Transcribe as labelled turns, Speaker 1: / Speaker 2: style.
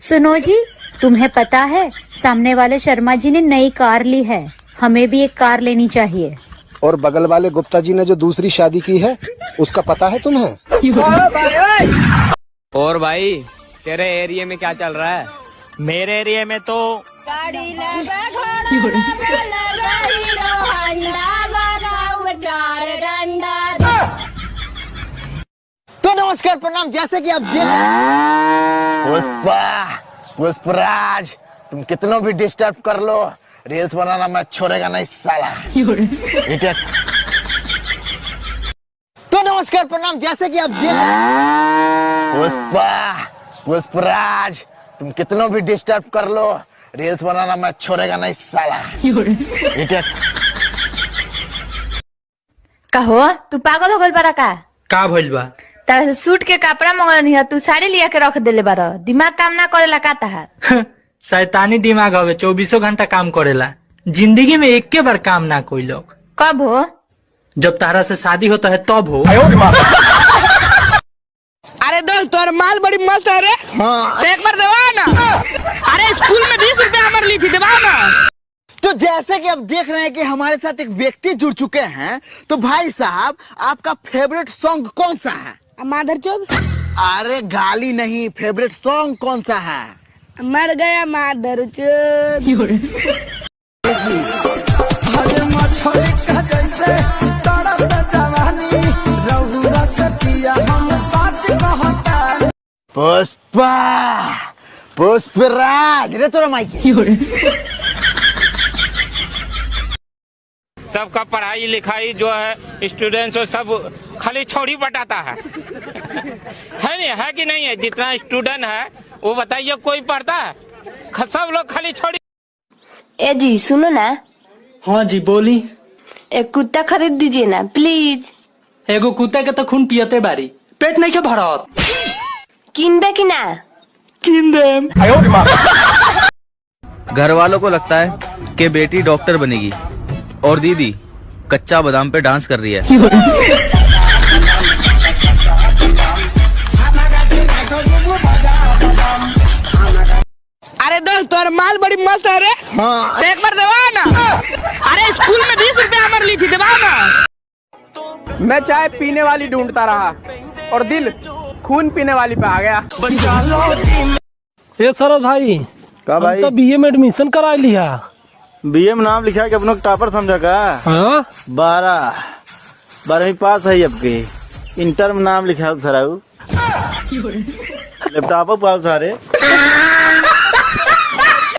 Speaker 1: सुनो जी, तुम्हें पता है सामने वाले शर्मा जी ने नई कार ली है, हमें भी एक कार लेनी चाहिए।
Speaker 2: और बगल वाले गुप्ता जी ने जो दूसरी शादी की है उसका पता है तुम्हें?
Speaker 3: और भाई तेरे एरिया में क्या चल रहा है?
Speaker 4: मेरे एरिया में तो
Speaker 5: तो नमस्कार प्रणाम। जैसे कि आप पुष्पराज, तुम कितना भी डिस्टर्ब कर लो, रील्स बनाना मैं छोड़ेगा नहीं साला। तो नमस्कार प्रणाम। जैसे कि आप पुष्पराज, तुम कितना भी डिस्टर्ब कर लो, रील्स बनाना मैं छोड़ेगा नहीं साला।
Speaker 6: कहो तू पागल हो गल बारा का
Speaker 4: भइल बा?
Speaker 6: तारा सूट के कपड़ा मंगल है, तू साड़ी लिया के रख देले बारा। दिमाग काम ना करेला का तहार?
Speaker 4: शैतानी दिमाग हवे, 24 घंटा काम करेला। जिंदगी में एक के बार काम ना कोई लोग।
Speaker 6: कब हो?
Speaker 4: जब तारा से शादी होता है तब हो।
Speaker 3: अरे दोस्त तोर माल बड़ी मस्त है रे।
Speaker 5: हाँ।
Speaker 3: एक बार दबा ना। अरे स्कूल में 20 रुपए हमारे ली थी, दबा ना।
Speaker 5: तो जैसे कि आप देख रहे हैं कि हमारे साथ एक व्यक्ति जुड़ चुके हैं, तो भाई साहब आपका फेवरेट सॉन्ग कौन सा है?
Speaker 3: मादरचोद।
Speaker 5: अरे गाली नहीं, फेवरेट सॉन्ग कौन सा है?
Speaker 3: मर गया मादरचोद।
Speaker 5: पुष्पराज रे तोरा माइक।
Speaker 7: सबका पढ़ाई लिखाई जो है स्टूडेंट्स सब खाली छोड़ी बटाता है नहीं है कि नहीं है? जितना स्टूडेंट है वो बताइए, कोई पढ़ता है? सब लोग खाली छोड़ी।
Speaker 6: ए जी सुनो ना।
Speaker 4: हाँ जी बोली।
Speaker 6: एक कुत्ता खरीद दीजिए ना प्लीज।
Speaker 4: एगो कुत्ता के तो खून पियते बारी, पेट नहीं के भरत।
Speaker 6: किनबे की ना?
Speaker 4: किन देम।
Speaker 8: घर वालों को लगता है कि बेटी डॉक्टर बनेगी और दीदी कच्चा बादाम पे डांस कर रही है।
Speaker 3: अरे दोस्त तोर माल बड़ी मस्त है रे।
Speaker 5: हाँ।
Speaker 3: एक बार दबा ना। अरे स्कूल में 20 रुपए हमारे ली थी, दबा ना।
Speaker 9: मैं चाय पीने वाली ढूंढता रहा और दिल खून पीने वाली पे आ गया।
Speaker 10: ये सरोज भाई,
Speaker 5: का भाई?
Speaker 10: तो बीए में एडमिशन करा लिया।
Speaker 5: बीए में नाम लिखा के अपनों टॉपर समझा का?
Speaker 10: हाँ?
Speaker 5: 12वीं पास है आपके। इंटर में नाम लिखा सराऊ। लैपटॉप पास सारे।